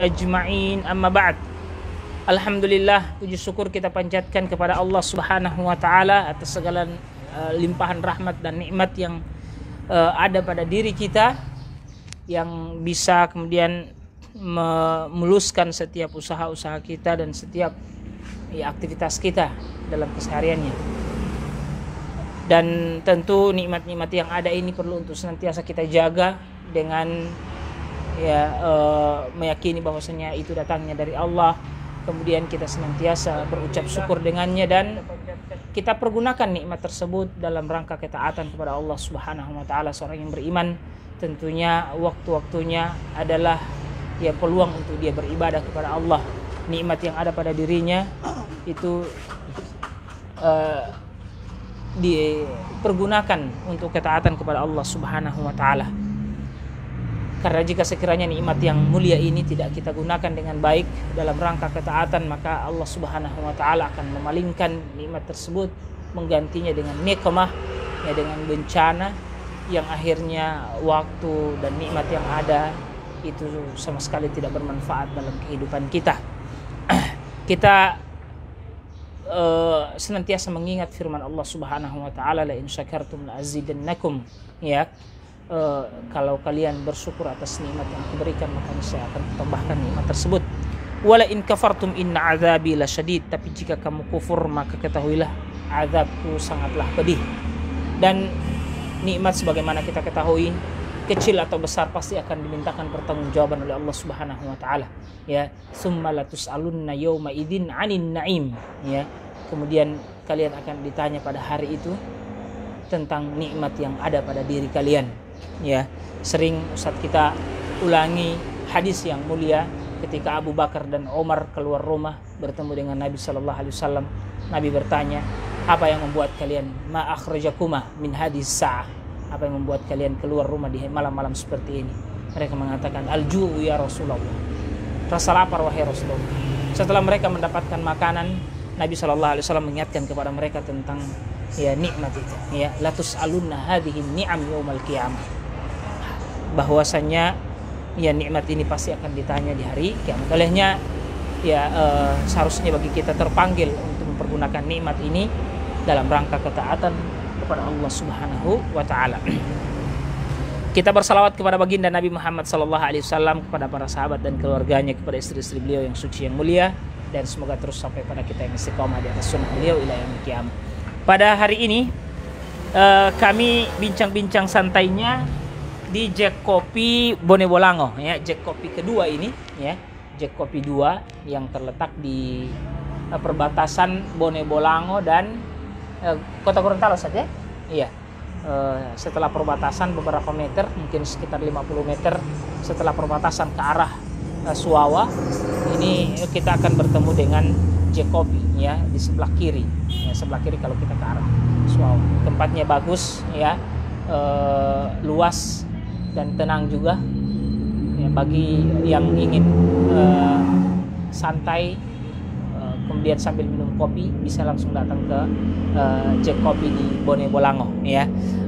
Ajma'in, amma ba'd. Alhamdulillah, puji syukur kita panjatkan kepada Allah Subhanahu wa taala atas segala limpahan rahmat dan nikmat yang ada pada diri kita, yang bisa kemudian memuluskan setiap usaha-usaha kita dan setiap aktivitas kita dalam kesehariannya. Dan tentu nikmat-nikmat yang ada ini perlu untuk senantiasa kita jaga dengan meyakini bahwasanya itu datangnya dari Allah. Kemudian kita senantiasa berucap syukur dengannya dan kita pergunakan nikmat tersebut dalam rangka ketaatan kepada Allah Subhanahu wa taala. Seorang yang beriman tentunya waktu-waktunya adalah peluang untuk dia beribadah kepada Allah. Nikmat yang ada pada dirinya itu dipergunakan untuk ketaatan kepada Allah Subhanahu wa taala. Karena jika sekiranya nikmat yang mulia ini tidak kita gunakan dengan baik dalam rangka ketaatan, maka Allah Subhanahu wa taala akan memalingkan nikmat tersebut, menggantinya dengan nikmah, dengan bencana yang akhirnya waktu dan nikmat yang ada itu sama sekali tidak bermanfaat dalam kehidupan kita. Kita senantiasa mengingat firman Allah Subhanahu wa taala, la in syakartum la azidannakum, kalau kalian bersyukur atas nikmat yang kuberikan, maka saya akan tambahkan nikmat tersebut. Wala in kafartum inna azabi lasyadid, tapi jika kamu kufur maka ketahuilah azabku sangatlah pedih. Dan nikmat sebagaimana kita ketahui, kecil atau besar pasti akan dimintakan pertanggungjawaban oleh Allah Subhanahu wa taala. Summa latus'alunna yawma idzin 'anin na'im. Kemudian kalian akan ditanya pada hari itu tentang nikmat yang ada pada diri kalian. Sering Ustaz kita ulangi hadis yang mulia ketika Abu Bakar dan Umar keluar rumah bertemu dengan Nabi sallallahu alaihi wasallam. Nabi bertanya, apa yang membuat kalian ma akhrajakuma min hadis sa'ah? Apa yang membuat kalian keluar rumah di malam-malam seperti ini? Mereka mengatakan al-ju'u ya Rasulullah. Rasa lapar wahai Rasulullah. Setelah mereka mendapatkan makanan, Nabi sallallahu alaihi wasallam mengingatkan kepada mereka tentang nikmat itu. La tus'alunna hadhihi ni'am yaumal qiyamah. Bahwasanya nikmat ini pasti akan ditanya di hari kiamat. Olehnya seharusnya bagi kita terpanggil untuk mempergunakan nikmat ini dalam rangka ketaatan kepada Allah Subhanahu wa taala. Kita bersalawat kepada baginda Nabi Muhammad sallallahu alaihi wasallam, kepada para sahabat dan keluarganya, kepada istri-istri beliau yang suci yang mulia, dan semoga terus sampai pada kita yang istiqomah di atas sunnah beliau ila yaumil qiyamah. Pada hari ini kami bincang-bincang santainya di Jack Kopi Bone Bolango, Jack Kopi kedua ini, Jack Kopi 2 yang terletak di perbatasan Bone Bolango dan Kota Gorontalo saja. Setelah perbatasan beberapa meter, mungkin sekitar 50 meter setelah perbatasan ke arah Suwawa, ini kita akan bertemu dengan Jack Kopi di sebelah kiri. Sebelah kiri kalau kita ke arah Suwawa. Tempatnya bagus, luas dan tenang juga. Bagi yang ingin santai kemudian sambil minum kopi, bisa langsung datang ke Jack Kopi di Bone Bolango.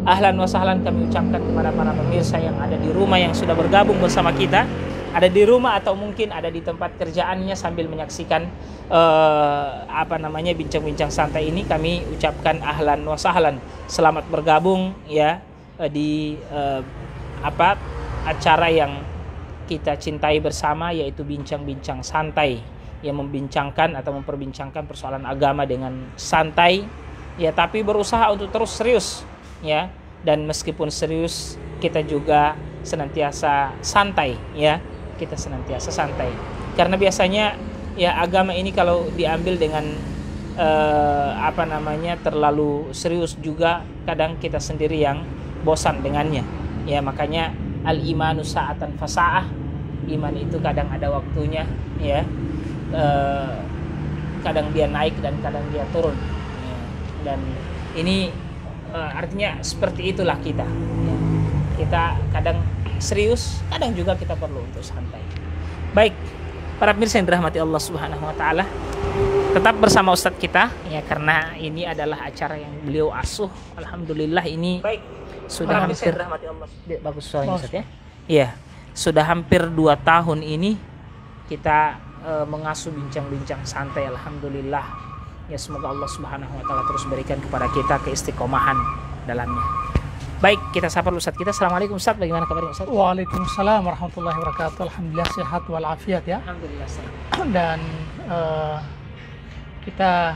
Ahlan wa sahlan kami ucapkan kepada para pemirsa yang ada di rumah yang sudah bergabung bersama kita, ada di rumah atau mungkin ada di tempat kerjaannya sambil menyaksikan bincang-bincang santai ini. Kami ucapkan ahlan wa sahlan, selamat bergabung di acara yang kita cintai bersama, yaitu bincang-bincang santai yang membincangkan atau memperbincangkan persoalan agama dengan santai, tapi berusaha untuk terus serius, dan meskipun serius kita juga senantiasa santai, kita senantiasa santai, karena biasanya agama ini kalau diambil dengan terlalu serius juga kadang kita sendiri yang bosan dengannya. Makanya al-imanu sa'atan fasa'ah, iman itu kadang ada waktunya, kadang dia naik dan kadang dia turun, dan ini artinya seperti itulah kita. Kita kadang serius, kadang juga kita perlu untuk santai. Baik, para pemirsa yang dirahmati Allah Subhanahu wa taala, tetap bersama Ustadz kita karena ini adalah acara yang beliau asuh. Alhamdulillah ini sudah hampir bagus suaranya Ustadz sudah hampir 2 tahun ini kita mengasuh bincang-bincang santai. Alhamdulillah. Ya, semoga Allah Subhanahu wa taala terus berikan kepada kita keistiqomahan dalamnya. Baik, kita sapa Ustaz kita. Assalamualaikum Ustaz, bagaimana kabarnya Ustaz? Waalaikumsalam warahmatullahi wabarakatuh. Alhamdulillah sehat walafiat ya. Alhamdulillah. Dan kita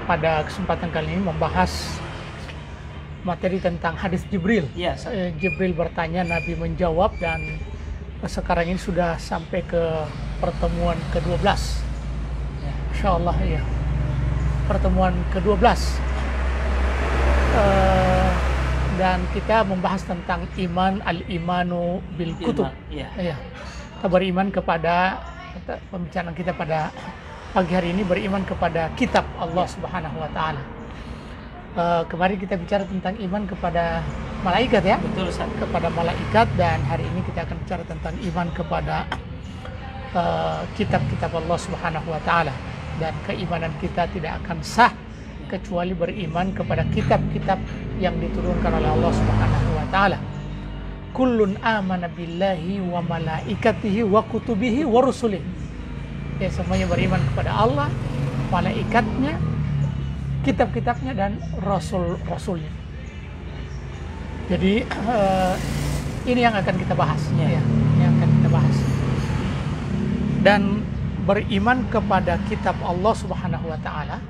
pada kesempatan kali ini membahas materi tentang hadis Jibril. Iya, Jibril bertanya, Nabi menjawab, dan sekarang ini sudah sampai ke pertemuan ke-12. ya. Insyaallah ya. Pertemuan ke-12. Dan kita membahas tentang iman, al-imanu bil kutub. Iya. Ya. Kita beriman kepada, pembicaraan kita pada pagi hari ini beriman kepada kitab Allah Subhanahu wa taala. Kemarin kita bicara tentang iman kepada malaikat ya. Betul Ustaz. Kepada malaikat, dan hari ini kita akan bicara tentang iman kepada kitab-kitab Allah Subhanahu wa taala. Dan keimanan kita tidak akan sah kecuali beriman kepada kitab-kitab yang diturunkan oleh Allah Subhanahu wa taala. Kullun amana billahi wa malaikatihi wa kutubihi wa rusulihi. Ya, semuanya beriman kepada Allah, malaikatnya, kitab-kitabnya, dan rasul-rasulnya. Jadi ini yang akan kita bahas. Ya, ini yang akan kita bahas. Dan beriman kepada kitab Allah Subhanahu wa taala,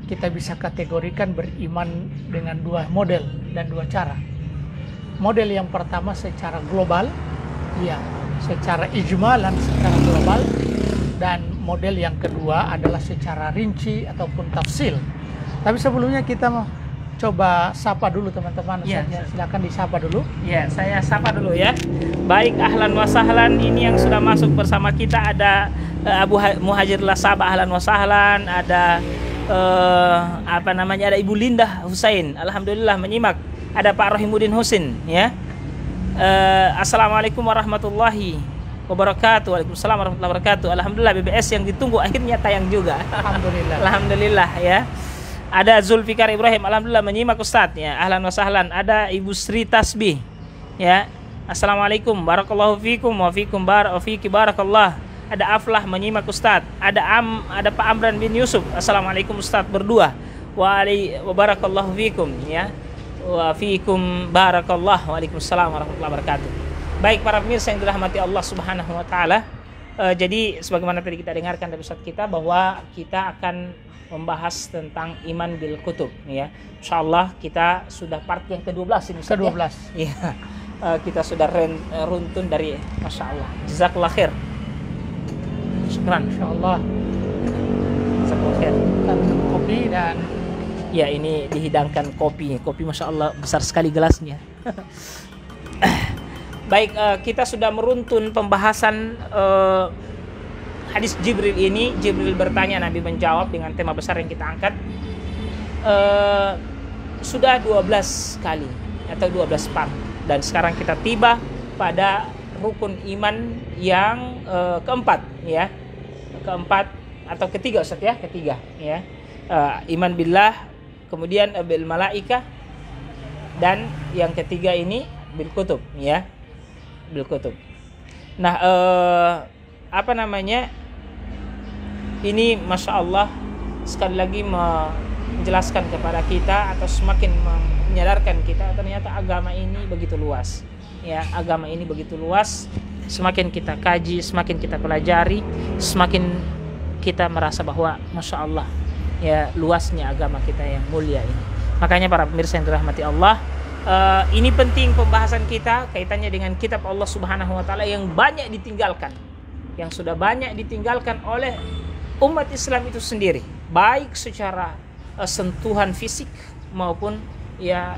kita bisa kategorikan beriman dengan dua model dan dua cara. Model yang pertama secara global, ya, secara ijmalan, secara global. Dan model yang kedua adalah secara rinci ataupun tafsil. Tapi sebelumnya kita mau coba sapa dulu teman-teman. Ya, silakan disapa dulu. Ya, saya sapa dulu ya. Baik, ahlan wa sahlan. Ini yang sudah masuk bersama kita ada Abu Muhajir Lasaba, ahlan wa sahlan. Ada ada Ibu Linda Husain, alhamdulillah menyimak. Ada Pak Rohimuddin Husin ya. Assalamualaikum warahmatullahi wabarakatuh. Waalaikumsalam warahmatullahi wabarakatuh. Alhamdulillah, BBS yang ditunggu akhirnya tayang juga. Alhamdulillah. Alhamdulillah ya. Ada Zulfikar Ibrahim, alhamdulillah menyimak Ustadz ya. Ahlan wa sahlan. Ada Ibu Sri Tasbih ya. Assalamualaikum barakallahu fikum wa fikum barakallah. Ada Aflah menyimak Ustadz. Ada Pak Amran bin Yusuf. Assalamualaikum Ustadz berdua. Wa barakallahu fikum ya. Wa fikum barakallah. Waalaikumsalam warahmatullahi wabarakatuh. Baik para pemirsa yang dirahmati Allah Subhanahu wa taala. Jadi sebagaimana tadi kita dengarkan dari Ustadz kita bahwa kita akan membahas tentang iman bil kutub ya. Insyaallah kita sudah part yang ke-12 ini Ustadz. Ke-12. Ya. Kita sudah runtun dari Masya Allah. Jazakallah khair. Syukran. Insyaallah. Jazakallah khair. Kopi dan ya, ini dihidangkan kopi. Kopi Masya Allah besar sekali gelasnya. Baik, kita sudah meruntun pembahasan hadis Jibril ini. Jibril bertanya, Nabi menjawab dengan tema besar yang kita angkat. Sudah 12 kali atau 12 part. Dan sekarang kita tiba pada rukun iman yang keempat ya. Keempat atau ketiga Ustaz ya, ketiga ya. Iman billah, kemudian bil malaikah, dan yang ketiga ini bil kutub ya. Bil kutub. Nah, ini Masya Allah sekali lagi menjelaskan kepada kita atau semakin menyadarkan kita ternyata agama ini begitu luas ya. Agama ini begitu luas, semakin kita kaji, semakin kita pelajari, semakin kita merasa bahwa Masya Allah ya luasnya agama kita yang mulia ini. Makanya para pemirsa yang dirahmati Allah, ini penting pembahasan kita kaitannya dengan kitab Allah Subhanahu wa taala yang banyak ditinggalkan, yang sudah banyak ditinggalkan oleh umat Islam itu sendiri, baik secara sentuhan fisik maupun ya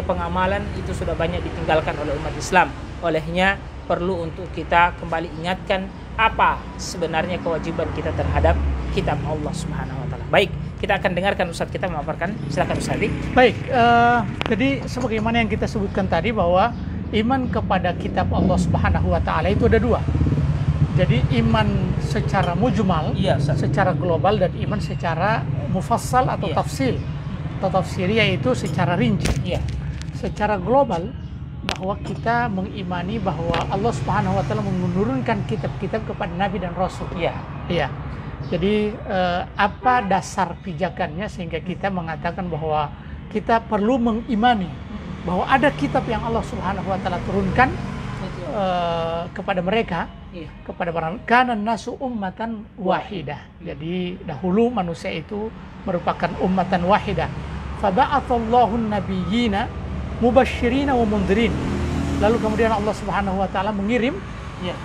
pengamalan itu sudah banyak ditinggalkan oleh umat Islam. Olehnya perlu untuk kita kembali ingatkan apa sebenarnya kewajiban kita terhadap kitab Allah Subhanahu wa taala. Baik, kita akan dengarkan Ustaz kita memaparkan. Silakan Ustaz. Baik, jadi sebagaimana yang kita sebutkan tadi bahwa iman kepada kitab Allah Subhanahu wa taala itu ada dua. Jadi iman secara mujmal, secara global, dan iman secara mufassal atau tafsil atau tafsiriyah itu secara rinci. Secara global bahwa kita mengimani bahwa Allah Subhanahu wa taala menurunkan kitab-kitab kepada nabi dan rasul. Iya. Iya. Jadi apa dasar pijakannya sehingga kita mengatakan bahwa kita perlu mengimani bahwa ada kitab yang Allah Subhanahu wa taala turunkan kepada mereka, kepada para kana nasu ummatan wahidah. Jadi dahulu manusia itu merupakan ummatan wahidah. Faba'atsallahu an-nabiyyina mubasysyirin wa mundhirin. Lalu kemudian Allah Subhanahu wa taala mengirim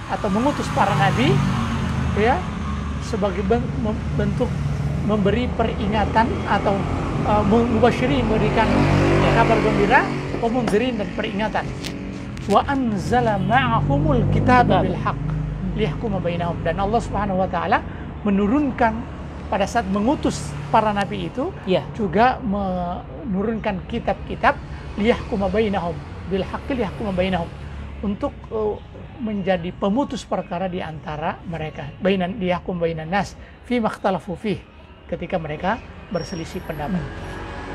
atau mengutus para nabi ya sebagai bentuk memberi peringatan atau mubasysyirin, memberikan kabar gembira, wa mundhirin dan peringatan. Wa anzala ma'ahumul kitaba bil haqq liyahkuma bainahum. Dan Allah Subhanahu wa taala menurunkan pada saat mengutus para nabi itu juga menurunkan kitab-kitab liyahkuma bainahum bil haqqi liyahkuma bainahum untuk menjadi pemutus perkara di antara mereka. Liyahkum bainan nas fi makhtalafu fih, ketika mereka berselisih pendapat.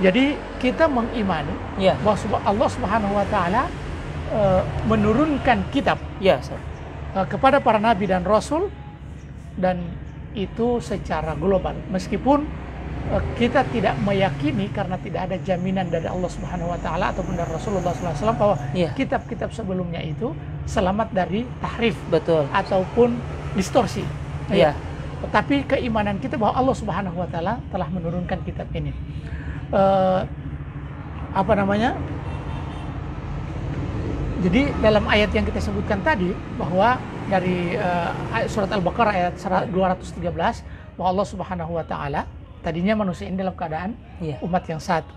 Jadi kita mengimani bahwa Allah Subhanahu wa taala menurunkan kitab kepada para nabi dan rasul, dan itu secara global. Meskipun kita tidak meyakini karena tidak ada jaminan dari Allah Subhanahu wa taala ataupun dari Rasulullah SAW bahwa kitab-kitab sebelumnya itu selamat dari tahrif ataupun distorsi. Tetapi keimanan kita bahwa Allah Subhanahu wa taala telah menurunkan kitab ini. Jadi dalam ayat yang kita sebutkan tadi bahwa dari surat Al-Baqarah ayat 213 bahwa Allah Subhanahu wa taala tadinya manusia ini dalam keadaan umat yang satu.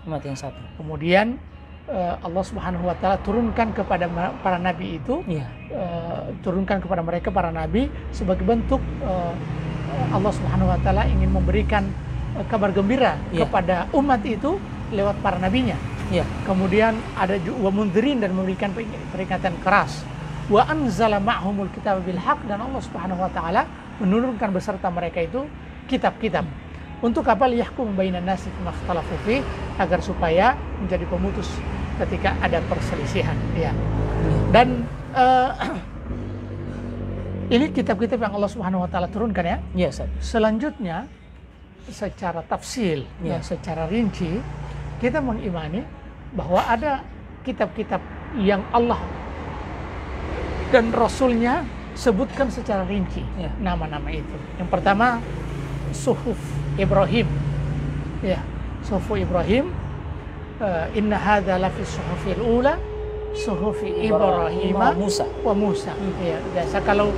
Kemudian Allah Subhanahu wa taala turunkan kepada para nabi itu, turunkan kepada mereka para nabi sebagai bentuk Allah Subhanahu wa taala ingin memberikan kabar gembira kepada umat itu lewat para nabinya. Kemudian ada wa mundhirin dan memberikan peringatan keras. Wa anzala ma'humul kitaba bil haqq, dan Allah Subhanahu wa taala menurunkan beserta mereka itu kitab-kitab. Untuk apa? Liyahkum bainan nasi fima ikhtalafu fi, agar supaya menjadi pemutus ketika ada perselisihan. Dan ini kitab-kitab yang Allah Subhanahu wa taala turunkan ya. Selanjutnya secara tafsil dan secara rinci kita mengimani bahwa ada kitab-kitab yang Allah dan Rasulnya sebutkan secara rinci nama-nama itu. Yang pertama Suhuf Ibrahim, Suhuf Ibrahim, inna hadza lafi suhufil ula suhufi Ibrahim wa Musa. Biasa kalau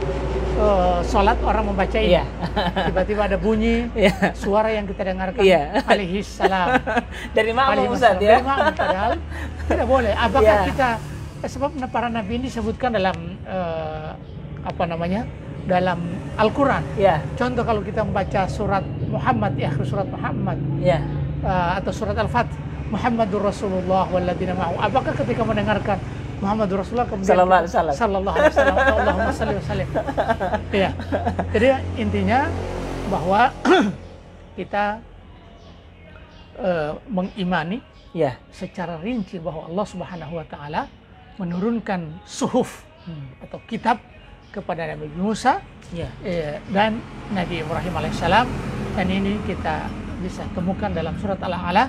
sholat orang membaca ini, tiba-tiba ada bunyi suara yang kita dengarkan alaihi salam dari makmum Ustaz ya. Dari makmum, padahal tidak boleh. Apakah kita sebab para nabi ini disebutkan dalam dalam Al-Quran. Contoh kalau kita membaca surat Muhammad, surat Muhammad atau surat Al-Fath, Muhammadur Rasulullah walladzina ma'ahu. Apakah ketika mendengarkan Muhammadur Rasulullah kemudian sallallahu alaihi wasallam, Allahumma shalli wa sallim. Jadi intinya bahwa kita mengimani secara rinci bahwa Allah Subhanahu wa taala menurunkan suhuf atau kitab kepada Nabi Musa dan Nabi Ibrahim alaihissalam, dan ini kita bisa temukan dalam surat Al-A'la,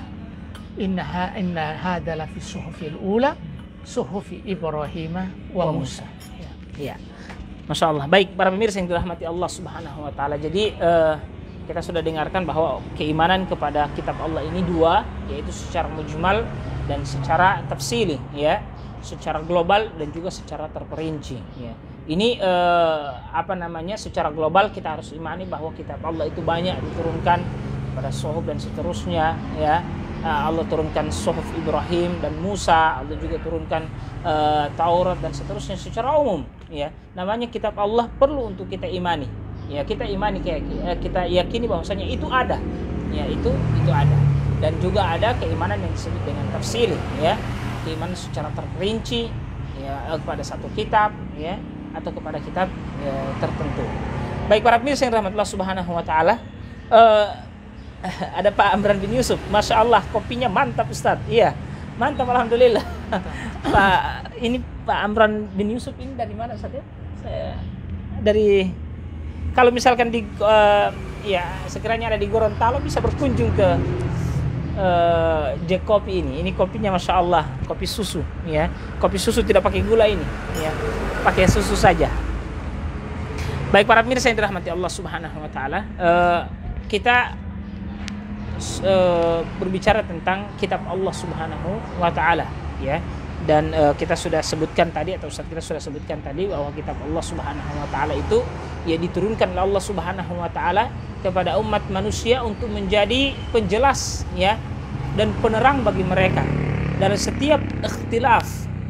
inna hadza lafi suhufil ula suhufi Ibrahim wa Musa. Masya Allah. Baik para pemirsa yang dirahmati Allah Subhanahu wa taala. Jadi kita sudah dengarkan bahwa keimanan kepada kitab Allah ini dua, yaitu secara mujmal dan secara tafsili, secara global dan juga secara terperinci. Ini secara global kita harus imani bahwa kitab Allah itu banyak diturunkan pada suhuf dan seterusnya. Allah turunkan suhuf Ibrahim dan Musa, Allah juga turunkan Taurat dan seterusnya secara umum. Namanya kitab Allah perlu untuk kita imani. Kita imani, kita yakini bahwasanya itu ada. Itu ada. Dan juga ada keimanan yang disebut dengan tafsir, keimanan secara terperinci kepada satu kitab, atau kepada kitab tertentu. Baik para pemirsa yang rahmatullah Subhanahu wa taala, ada Pak Amran bin Yusuf, Masya Allah kopinya mantap Ustadz. Mantap, alhamdulillah. Pak, ini Pak Amran bin Yusuf ini dari mana saja? Saya dari, kalau misalkan di ya sekiranya ada di Gorontalo bisa berkunjung ke Jack Kopi ini. Ini kopinya masya Allah, kopi susu, ya. Kopi susu tidak pakai gula ini, ya. Pakai susu saja. Baik para pemirsa yang dirahmati Allah Subhanahu Wa Taala, kita berbicara tentang kitab Allah Subhanahu Wa Taala, ya. Dan kita sudah sebutkan tadi, atau Ustaz kita sudah sebutkan tadi, bahwa kitab Allah Subhanahu Wa Taala itu ya diturunkan oleh Allah Subhanahu Wa Taala kepada umat manusia untuk menjadi penjelas, ya, dan penerang bagi mereka dalam setiap ikhtilaf,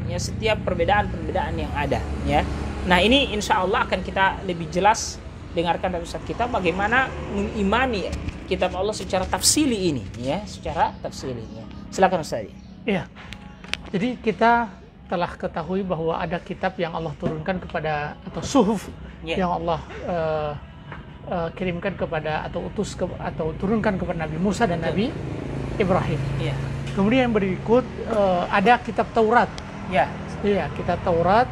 ya, setiap perbedaan-perbedaan yang ada, ya. Nah, ini insya Allah akan kita lebih jelas dengarkan dari Ustaz kita bagaimana mengimani kitab Allah secara tafsili ini, ya, secara tafsili, ya. Silakan Ustaz. Iya. Jadi kita telah ketahui bahwa ada kitab yang Allah turunkan kepada, atau suhuf yang Allah kirimkan kepada, atau atau turunkan kepada Nabi Musa dan Nabi Ibrahim. Yeah. Kemudian yang berikut ada kitab Taurat. Ya. Iya, kitab Taurat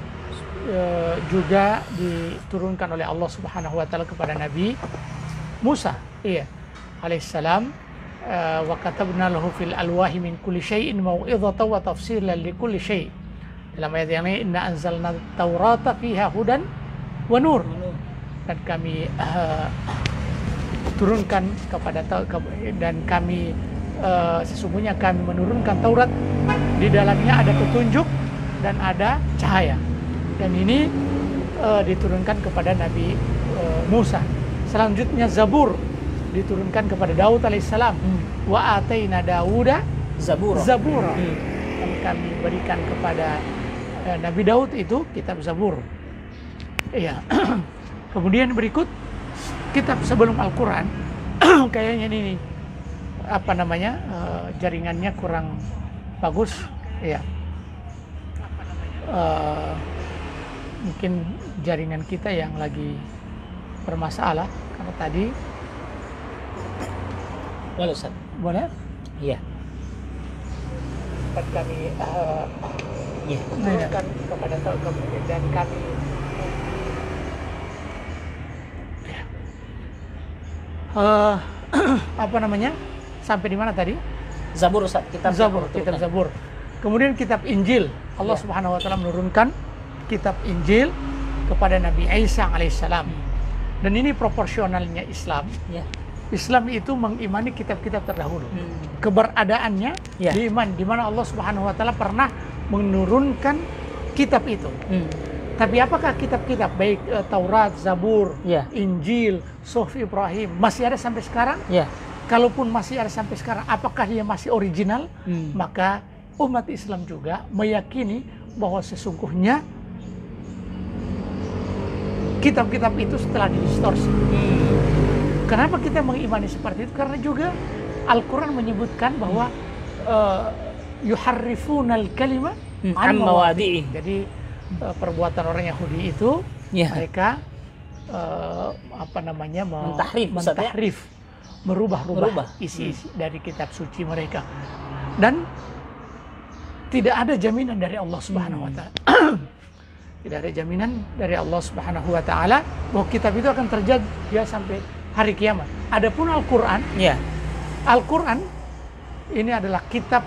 juga diturunkan oleh Allah Subhanahu Wa Taala kepada Nabi Musa. Iya, alaihissalam. Wa katabna lahu fil alwahi min kulli syai'in mau'izatan wa tafsilan li kulli syai'. Dalam ayat yang ini, inna anzalna taurata fiha hudan wa nur. Dan kami turunkan kepada, dan kami sesungguhnya kami menurunkan Taurat, di dalamnya ada petunjuk dan ada cahaya. Dan ini diturunkan kepada Nabi Musa. Selanjutnya Zabur diturunkan kepada Daud alaihissalam. Wa ataina Dauda Zabura. Dan kami berikan kepada Nabi Daud itu kitab Zabur. Iya. Kemudian berikut kitab sebelum Al-Quran. Kayaknya ini apa namanya, jaringannya kurang bagus. Iya. Mungkin jaringan kita yang lagi bermasalah, karena tadi. Boleh Ustaz? Boleh? Iya. Dan kami turunkan kepada dan kami apa namanya, sampai di mana tadi? Zabur Ustaz, kitab Zabur. Kemudian kitab Injil, Allah Subhanahu Wa Taala menurunkan kitab Injil kepada Nabi Isa alaihissalam. Dan ini proporsionalnya Islam. Ya. Islam itu mengimani kitab-kitab terdahulu. Keberadaannya diiman, di mana Allah Subhanahu Wa Taala pernah menurunkan kitab itu. Tapi apakah kitab-kitab baik Taurat, Zabur, Injil, Suhuf Ibrahim masih ada sampai sekarang? Kalaupun masih ada sampai sekarang, apakah dia masih original? Maka umat Islam juga meyakini bahwa sesungguhnya kitab-kitab itu setelah didistorsi. Kenapa kita mengimani seperti itu? Karena juga Al-Quran menyebutkan bahwa yuharrifunal kalima an mawadi'i. Jadi perbuatan orang Yahudi itu mereka mentahrif, merubah isi-isi dari kitab suci mereka. Dan tidak ada jaminan dari Allah Subhanahu Wa Taala. Tidak ada jaminan dari Allah Subhanahu Wa Taala bahwa kitab itu akan terjadi sampai hari kiamat. Adapun Al-Quran, Al-Quran ini adalah kitab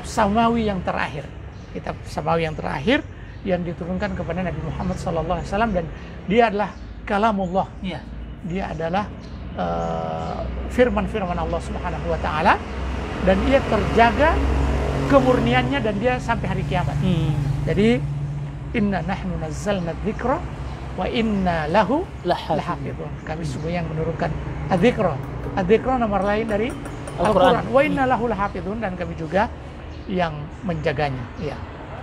samawi yang terakhir. Kitab samawi yang terakhir yang diturunkan kepada Nabi Muhammad SAW, dan dia adalah kalamullah. Dia adalah firman-firman Allah Subhanahu Wa Taala, dan dia terjaga kemurniannya, dan dia sampai hari kiamat. Jadi inna nahnu nazzalna dzikra wa inna lahu lahafidhun. Kami sungguh yang menurunkan adzikra. Adzikra nama lain dari Al-Quran. Wa inna lahu lahafidhun, dan kami juga yang menjaganya.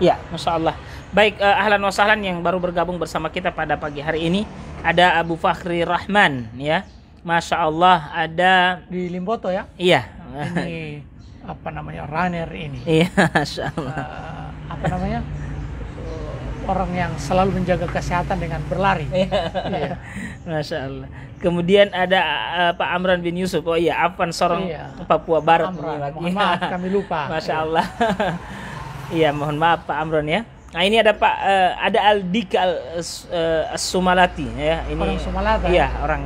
Ya, Masya Allah. Baik, ahlan wa sahlan yang baru bergabung bersama kita pada pagi hari ini. Ada Abu Fakhri Rahman, ya. Masya Allah, ada di Limboto, ya. Iya. Ini apa namanya, runner ini. Iya, Masya Allah. Apa namanya, orang yang selalu menjaga kesehatan dengan berlari. Iya. Masya Allah. Kemudian ada Pak Amran bin Yusuf. Oh iya, Afan Sorong, Papua Barat. Mohon maaf kami lupa. Masya Allah. Iya, mohon maaf Pak Amran ya. Nah ini ada Pak ada Aldika As-Sumalati ya. Ini orang Sumalata. Iya, orang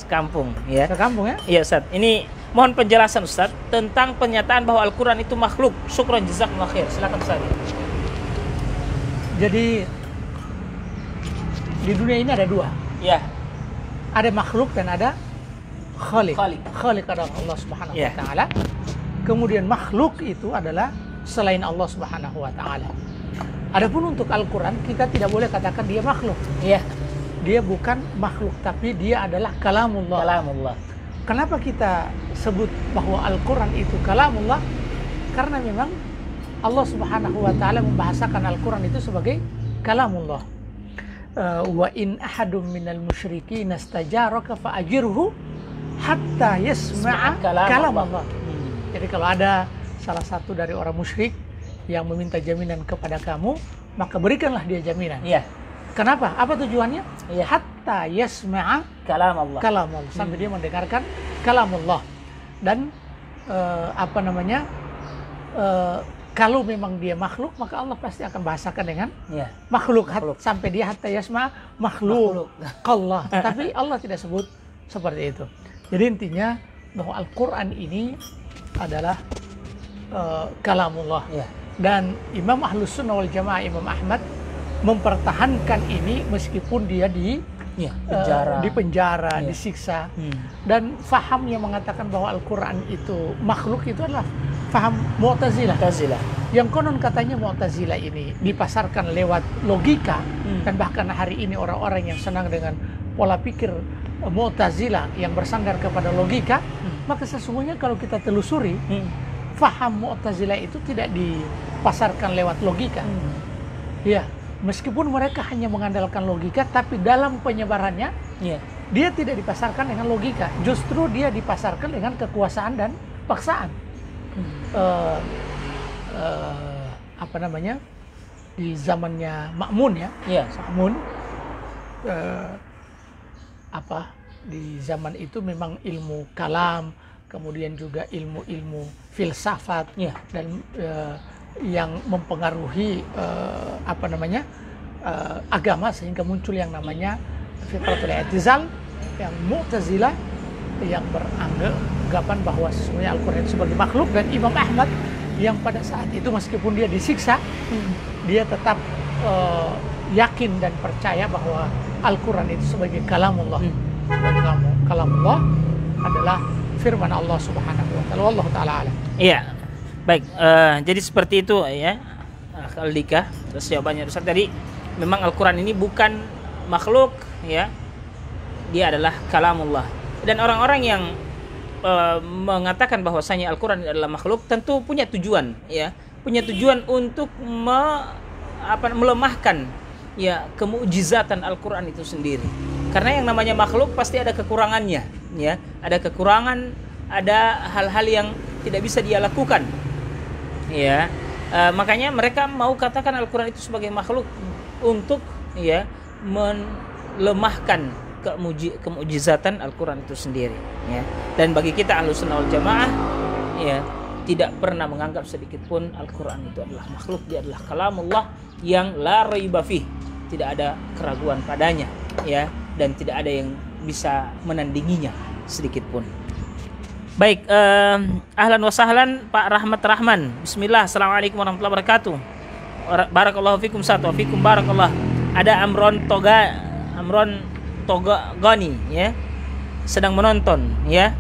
kampung ya. Sekampung ya? Iya Ustaz. Ini mohon penjelasan Ustaz tentang pernyataan bahwa Al-Qur'an itu makhluk. Syukran jazakumullah khair. Silakan Ustaz. Jadi di dunia ini ada dua. Ya. Ada makhluk dan ada khaliq. Khaliq adalah Allah Subhanahu wa taala. Kemudian makhluk itu adalah selain Allah Subhanahu wa taala. Adapun untuk Al-Qur'an kita tidak boleh katakan dia makhluk. Iya. Dia bukan makhluk tapi dia adalah kalamullah. Kalamullah. Kenapa kita sebut bahwa Al-Qur'an itu kalamullah? Karena memang Allah Subhanahu wa taala membahasakan Al-Qur'an itu sebagai kalamullah. Wa in ahadum minal musyrikin istajaraka fa'ajirhu hatta yasma'a kalam Allah. Jadi kalau ada salah satu dari orang musyrik yang meminta jaminan kepada kamu, maka berikanlah dia jaminan. Iya. Kenapa? Apa tujuannya? Iya. Hatta yasma'a kalam Allah. Kalam Allah. Sampai dia mendengarkan kalam Allah. Dan kalau memang dia makhluk, maka Allah pasti akan bahasakan dengan makhluk. Sampai dia hatta yasma makhluk. Allah. Tapi Allah tidak sebut seperti itu. Jadi intinya bahwa Al-Quran ini adalah kalamullah. Dan Imam Ahlus Sunnah wal Jamaah, Imam Ahmad, mempertahankan ini meskipun dia di penjara, disiksa. Dan faham yang mengatakan bahwa Al-Quran itu makhluk itu adalah faham Mu'tazilah. Yang konon katanya Mu'tazilah ini dipasarkan lewat logika. Dan bahkan hari ini orang-orang yang senang dengan pola pikir Mu'tazilah yang bersandar kepada logika, maka sesungguhnya kalau kita telusuri, faham Mu'tazilah itu tidak dipasarkan lewat logika. Ya, meskipun mereka hanya mengandalkan logika, tapi dalam penyebarannya dia tidak dipasarkan dengan logika. Justru dia dipasarkan dengan kekuasaan dan paksaan. Di zamannya Ma'mun Ma'mun, di zaman itu memang ilmu kalam, kemudian juga ilmu-ilmu filsafat dan yang mempengaruhi agama, sehingga muncul yang namanya fitratul i'tizal, yang Mu'tazilah, yang beranggapan bahwa sesungguhnya Al-Quran itu sebagai makhluk. Dan Imam Ahmad yang pada saat itu meskipun dia disiksa, dia tetap yakin dan percaya bahwa Al-Quran itu sebagai kalamullah. Kalamullah adalah firman Allah Subhanahu wa taala. Wallahu taala alam. Iya. Baik, jadi seperti itu ya. Aldika, terus jawabannya Ustaz tadi, memang Al-Quran ini bukan makhluk ya. Dia adalah kalamullah. Dan orang-orang yang mengatakan bahwasanya Al-Quran adalah makhluk tentu punya tujuan ya, punya tujuan untuk melemahkan ya kemukjizatan Al-Quran itu sendiri. Karena yang namanya makhluk pasti ada kekurangannya ya, ada kekurangan, ada hal-hal yang tidak bisa dia lakukan ya. Makanya mereka mau katakan Al-Quran itu sebagai makhluk untuk ya melemahkan kemujizatan Al-Quran itu sendiri ya. Dan bagi kita Ahlus Sunnah wal Jamaah ya, tidak pernah menganggap sedikit pun Al-Quran itu adalah makhluk. Dia adalah kalamullah yang la raiba fih, tidak ada keraguan padanya ya, dan tidak ada yang bisa menandinginya sedikit pun. Baik, ahlan wa sahlan Pak Rahmat Rahman. Bismillah, assalamualaikum warahmatullahi wabarakatuh. Barakallahu fikum wa fikum barakallah. Ada Amron Togani ya, sedang menonton ya.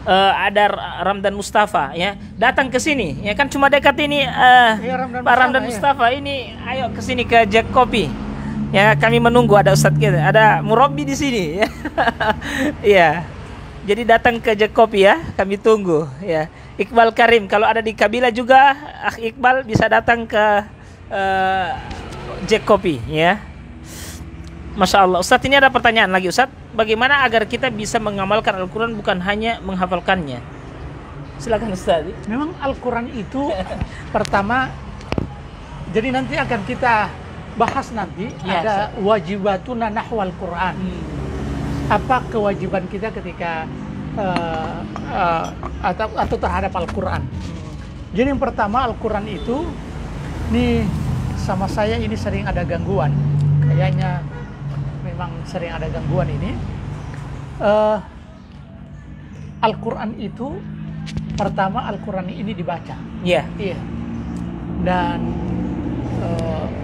Ada Ramdan Mustafa ya, datang ke sini ya, kan cuma dekat ini Pak Ramdan Mustafa ini, ayo ke sini ke Jack Kopi ya, kami menunggu, ada Ustadz kita, ada Murabbi di sini ya. Iya, jadi datang ke Jack Kopi ya, kami tunggu ya. Iqbal Karim kalau ada di Kabila juga, Iqbal bisa datang ke Jack Kopi ya. Masya Allah. Ustadz, ini ada pertanyaan lagi Ustadz, bagaimana agar kita bisa mengamalkan Al-Quran bukan hanya menghafalkannya? Silakan Ustadz. Memang Al-Quran itu pertama Jadi nanti akan kita bahas nanti Ya, ada wajibatuna nahwal Quran. Apa kewajiban kita ketika atau terhadap Al-Quran. Jadi yang pertama, Al-Quran itu nih sama saya ini sering ada gangguan. Kayaknya memang sering ada gangguan ini. Al-Quran itu pertama, Al-Quran ini dibaca. Iya. Iya. Dan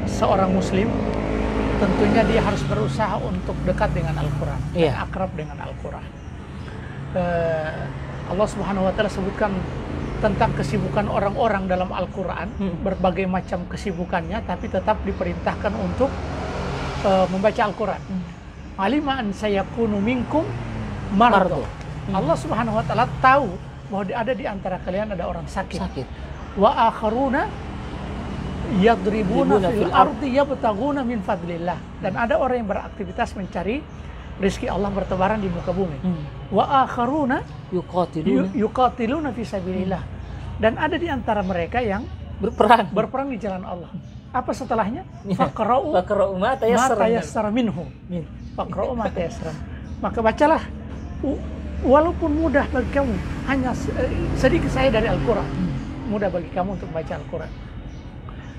seorang muslim tentunya dia harus berusaha untuk dekat dengan Al-Quran, dan akrab dengan Al-Quran. Allah Subhanahu wa taala sebutkan tentang kesibukan orang-orang dalam Al-Quran, berbagai macam kesibukannya, tapi tetap diperintahkan untuk membaca Al-Quran. Alima an sayakunu minkum mardo. Allah Subhanahu wa taala tahu bahwa ada di antara kalian ada orang sakit. Wa akharuna yadribuna fil ardi yabtaguna min fadlillah. Dan ada orang yang beraktivitas mencari rezeki Allah bertebaran di muka bumi. Wa akharuna yuqatiluna fi sabilillah. Dan ada di antara mereka yang berperang di jalan Allah. Apa setelahnya? Faqra'u ma tayassara minhu. Faqra'u ma tayassara. Maka bacalah walaupun mudah bagi kamu, hanya sedikit saya dari Al-Quran. Mudah bagi kamu untuk baca Al-Quran.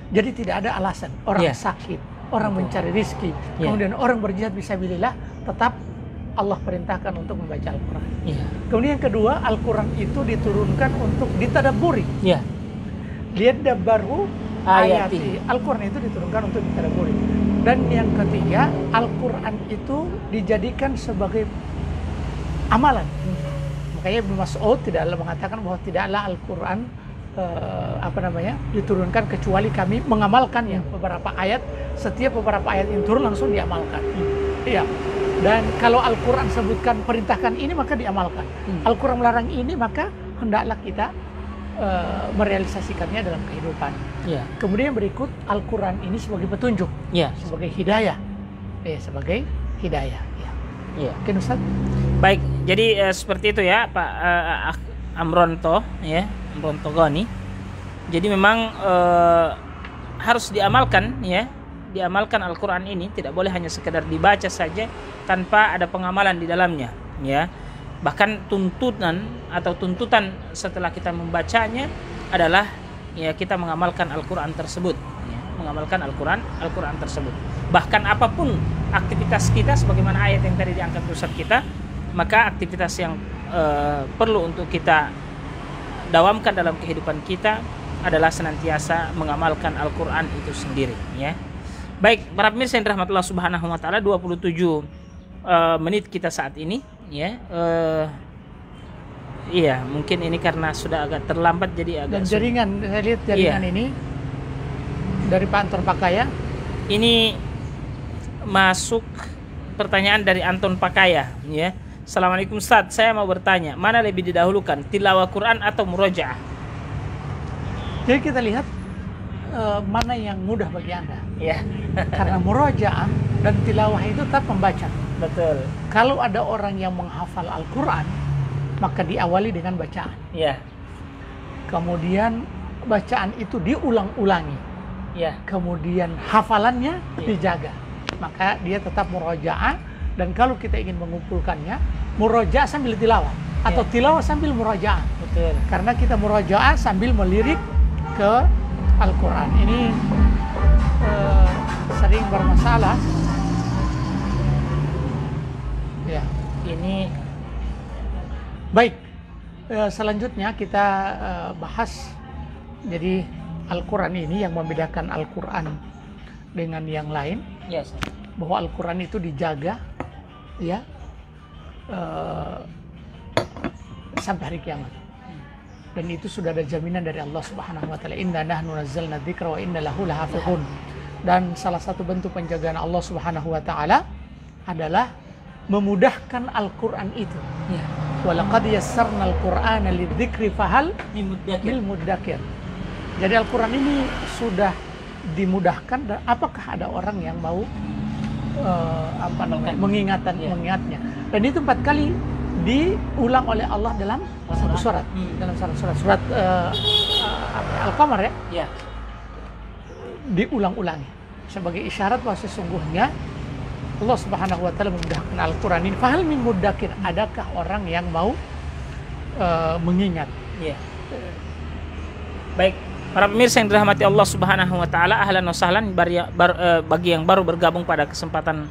Jadi tidak ada alasan orang sakit, orang mencari rizki, kemudian orang berjihad fisabilillah, tetap Allah perintahkan untuk membaca Al-Quran. Kemudian yang kedua, Al-Quran itu diturunkan untuk ditadabburi. Liyadabbaru ayati. Al-Quran itu diturunkan untuk ditadabburi. Dan yang ketiga, Al-Quran itu dijadikan sebagai amalan. Makanya Ibnu Mas'ud tidaklah mengatakan bahwa tidaklah Al-Quran diturunkan kecuali kami mengamalkan yang beberapa ayat. Setiap beberapa ayat yang turun langsung diamalkan. Iya. Dan kalau Al-Quran sebutkan perintahkan ini, maka diamalkan. Al-Quran melarang ini, maka hendaklah kita merealisasikannya dalam kehidupan. Kemudian berikut, Al-Quran ini sebagai petunjuk, sebagai hidayah. Sebagai hidayah. Oke, Ustaz? Baik, jadi seperti itu ya Pak Amronto, Amronto Goni. Jadi memang harus diamalkan, diamalkan Al-Quran ini. Tidak boleh hanya sekedar dibaca saja tanpa ada pengamalan di dalamnya, Bahkan tuntutan setelah kita membacanya adalah kita mengamalkan Al-Quran tersebut, mengamalkan Al-Quran tersebut. Bahkan apapun aktivitas kita, sebagaimana ayat yang tadi diangkat Ustaz kita, maka aktivitas yang perlu untuk kita dawamkan dalam kehidupan kita adalah senantiasa mengamalkan Al-Quran itu sendiri. Baik, para pemirsa yang dirahmati Allah Subhanahu wa taala, 27 menit kita saat ini, mungkin ini karena sudah agak terlambat jadi agak. Dan jaringan, saya lihat jaringan ini dari Pak Anton Pakaya. Ini masuk pertanyaan dari Anton Pakaya, Assalamualaikum Ustaz, saya mau bertanya, mana lebih didahulukan, tilawah Quran atau murojaah? Jadi kita lihat mana yang mudah bagi Anda. Karena murojaah dan tilawah itu tetap membaca. Betul. Kalau ada orang yang menghafal Al-Quran, maka diawali dengan bacaan. Kemudian bacaan itu diulang-ulangi. Kemudian hafalannya dijaga. Maka dia tetap murojaah. Dan kalau kita ingin mengumpulkannya, murojaah sambil tilawah atau tilawah sambil murojaah. Betul. Karena kita murojaah sambil melirik ke Al-Quran. Ini sering bermasalah. Ini baik. Selanjutnya kita bahas. Jadi Al-Quran ini yang membedakan Al-Quran dengan yang lain, bahwa Al-Quran itu dijaga, sampai hari kiamat. Dan itu sudah ada jaminan dari Allah Subhanahu wa taala, inna nahnu nazzalna dzikra wa inna lahu lahafizun. Dan salah satu bentuk penjagaan Allah Subhanahu wa taala adalah memudahkan Al-Quran itu. Walaqad yassarna al-Qur'ana lidzikri fahal min muddakir. Jadi Al-Quran ini sudah dimudahkan, dan apakah ada orang yang mau mengingatnya. Dan itu 4 kali diulang oleh Allah dalam satu surat. Dalam satu surat Al-Qamar, diulang-ulangi sebagai isyarat bahwa sesungguhnya Allah Subhanahu wa taala memudahkan Al-Qur'an ini. Fahal min muddakir, adakah orang yang mau mengingat? Ya. Baik, para pemirsa yang dirahmati Allah Subhanahu wa taala, ahlan wa sahlan bagi yang baru bergabung pada kesempatan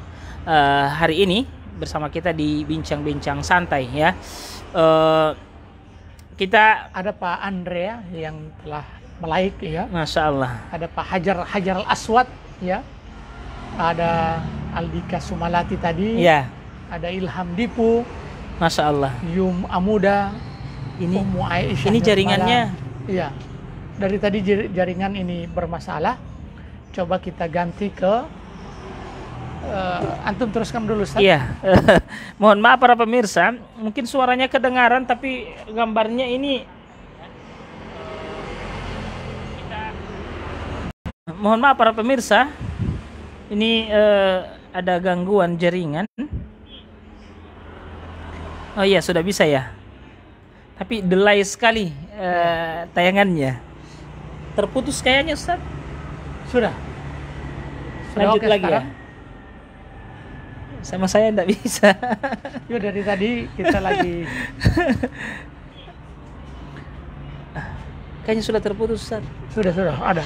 hari ini bersama kita di bincang-bincang santai ya. Kita ada Pak Andrea yang telah melaik ya. Masya Allah. Ada Pak Hajar Al-Aswad ya. Ada Aldika Sumalati tadi. Ya. Ada Ilham Dipu. Masya Allah. Yum Amuda. Ini Ummu Aisyah. Ini jaringannya. Iya. Dari tadi jaringan ini bermasalah. Coba kita ganti ke antum teruskan dulu, Ustaz. Iya. Mohon maaf para pemirsa, mungkin suaranya kedengaran tapi gambarnya ini mohon maaf para pemirsa. Ini ada gangguan jaringan. Oh iya, sudah bisa ya. Tapi delay sekali tayangannya. Terputus kayaknya, Ustaz. Sudah Lanjut oke, lagi sekarang? ya. Sama saya enggak bisa. Yuk, dari tadi kita lagi Kayaknya sudah terputus, Ustaz. sudah ada.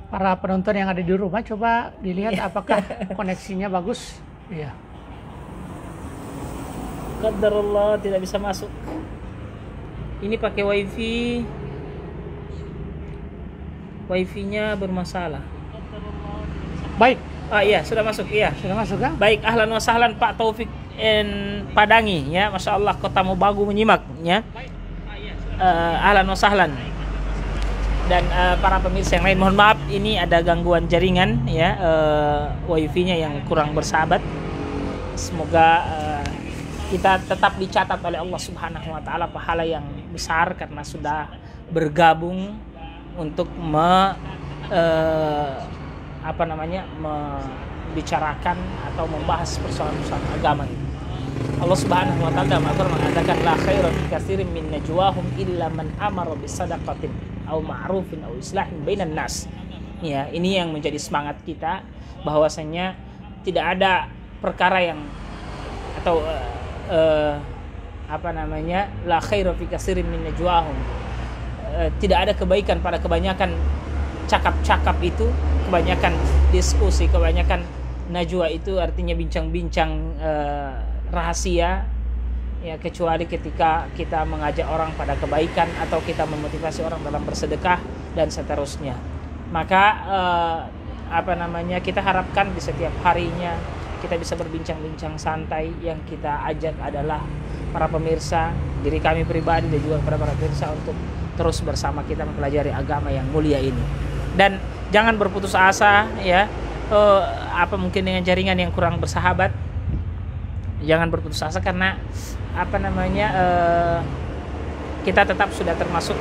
Para penonton yang ada di rumah coba dilihat apakah koneksinya bagus. Iya. Qadarullah, tidak bisa masuk. Ini pakai wifi. Wifi-nya bermasalah. Baik, Iya, sudah masuk. Iya. sudah masuk kan? Baik, ahlan wa sahlan Pak Taufik Padangi ya. Masya Allah, Kota Mobagu menyimak ya. Ahlan wa sahlan. Dan para pemirsa yang lain, mohon maaf ini ada gangguan jaringan ya, wifi-nya yang kurang bersahabat. Semoga kita tetap dicatat oleh Allah Subhanahu wa taala pahala yang besar karena sudah bergabung untuk membicarakan atau membahas persoalan-persoalan agama ini. Allah Subhanahu wa taala dalam Al-Qur'an mengatakan la khaira fi katsirin min najwahum illa man amara bisadaqatin aw ma'rufin aw islahin bainan nas. Ya, ini yang menjadi semangat kita bahwasanya tidak ada perkara yang atau la khaira fi katsirin min najwahum. Tidak ada kebaikan pada kebanyakan cakap-cakap itu, kebanyakan diskusi, kebanyakan najwa itu artinya bincang-bincang rahasia ya, kecuali ketika kita mengajak orang pada kebaikan atau kita memotivasi orang dalam bersedekah dan seterusnya. Maka kita harapkan di setiap harinya kita bisa berbincang-bincang santai. Yang kita ajak adalah para pemirsa, diri kami pribadi dan juga para pemirsa untuk terus bersama kita mempelajari agama yang mulia ini. Dan jangan berputus asa ya. Mungkin dengan jaringan yang kurang bersahabat, jangan berputus asa karena kita tetap sudah termasuk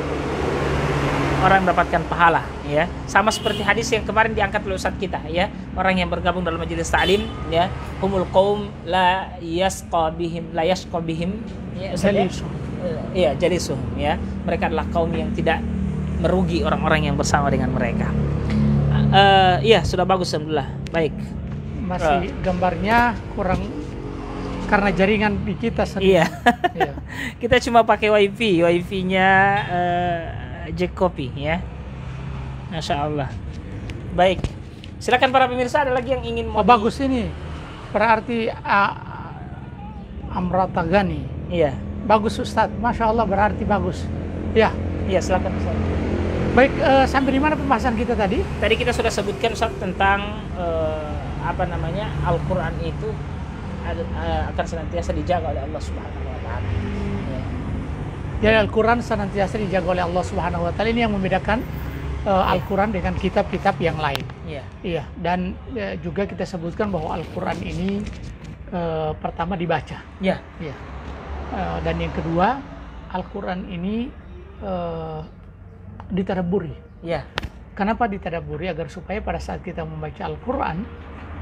orang yang mendapatkan pahala ya. Sama seperti hadis yang kemarin diangkat oleh Ustaz kita ya, orang yang bergabung dalam majelis ta'lim ya, humul qaum la yasqa bihim ya, jalisuhum ya. Mereka adalah kaum yang tidak merugi orang-orang yang bersama dengan mereka. Iya, sudah bagus alhamdulillah. Baik. Masih gambarnya kurang karena jaringan di kita sendiri. Iya. Iya. Kita cuma pakai wifi-nya Jack Copy ya. Masya Allah. Baik. Silakan para pemirsa, ada lagi yang ingin bagus ini. Berarti Amrata Gani. Iya. Bagus Ustadz. Masya Allah, berarti bagus. Ya. Iya, silakan Ustaz. Baik, sampai di mana pembahasan kita tadi? Tadi kita sudah sebutkan Ustaz tentang Al-Qur'an itu akan senantiasa dijaga oleh Allah Subhanahu wa taala. Jadi Al-Qur'an senantiasa dijaga oleh Allah Subhanahu wa taala. Ini yang membedakan Al-Qur'an dengan kitab-kitab yang lain. Iya. Iya, dan juga kita sebutkan bahwa Al-Qur'an ini pertama dibaca. Iya. Iya. Dan yang kedua, Al-Qur'an ini ditadabburi. Iya. Kenapa ditadabburi? Agar supaya pada saat kita membaca Al-Qur'an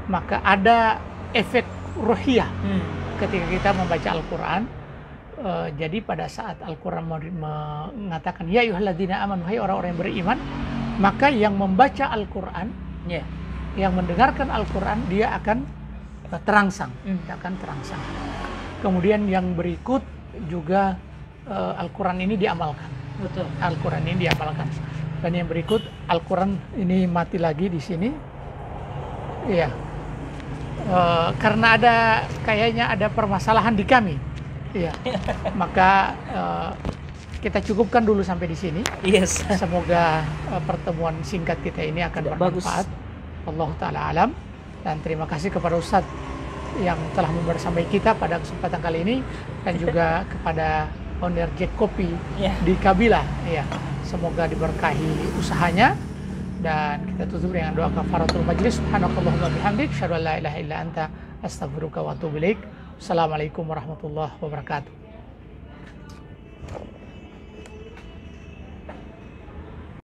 maka ada efek ruhiyah ketika kita membaca Al-Qur'an, Jadi pada saat Al-Quran mengatakan ya ayyuhalladzina amanu, hai orang-orang yang beriman, maka yang membaca Al-Quran, yang mendengarkan Al-Quran, dia akan terangsang, akan terangsang. Kemudian yang berikut juga Al-Quran ini diamalkan. Betul. Al-Quran ini diamalkan. Dan yang berikut, Al-Quran ini mati lagi di sini. Iya. Karena kayaknya ada permasalahan di kami. Iya. Maka kita cukupkan dulu sampai di sini. Yes. Semoga pertemuan singkat kita ini akan bermanfaat. Allah Ta'ala alam. Dan terima kasih kepada Ustadz yang telah membersamai kita pada kesempatan kali ini, dan juga kepada owner Jack Kopi di Kabila. Ya, semoga diberkahi usahanya, dan kita tutup dengan doa kafaratul majlis. Subhanakallahumma bihamdik, asyhadu an la ilaha illa anta, astaghfiruka wa atubu ilaik. Assalamualaikum warahmatullahi wabarakatuh.